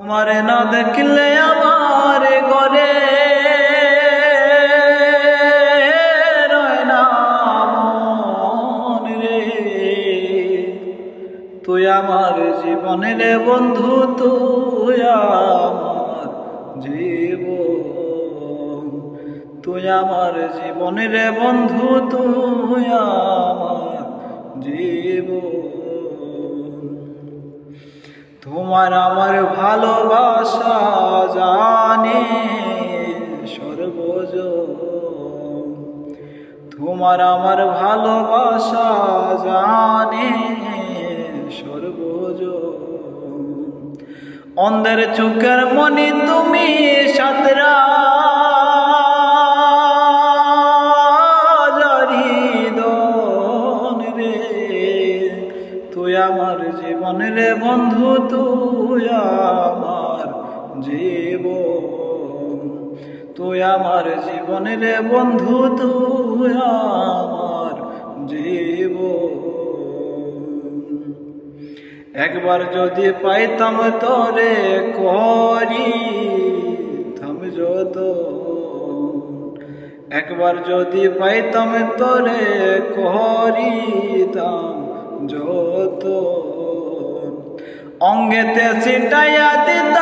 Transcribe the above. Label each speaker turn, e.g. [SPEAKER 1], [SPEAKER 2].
[SPEAKER 1] তোমারে না দেখলে আমার ঘরে রয় না মন রে। তুই আমার জীবনের বন্ধু, তুই আমার জীবন, তুই আমার জীবনের বন্ধু, তুই আমার জীবন। তোমার আমার ভালোবাসা জানে সর্বজন, তোমার আমার ভালোবাসা জানে সর্বজন। অন্ধের চোখের মনি তুমি সাতরা তুই আমার জীবনের বন্ধু, তুই আমার জীবন, তুই আমার জীবনের বন্ধু, তুই আমার জীবন। একবার যদি পাইতাম তোরে করিতাম যত, একবার যদি পাইতাম তোরে করিতাম যত, অঙ্গেতে ছিটাইয়া দিতাম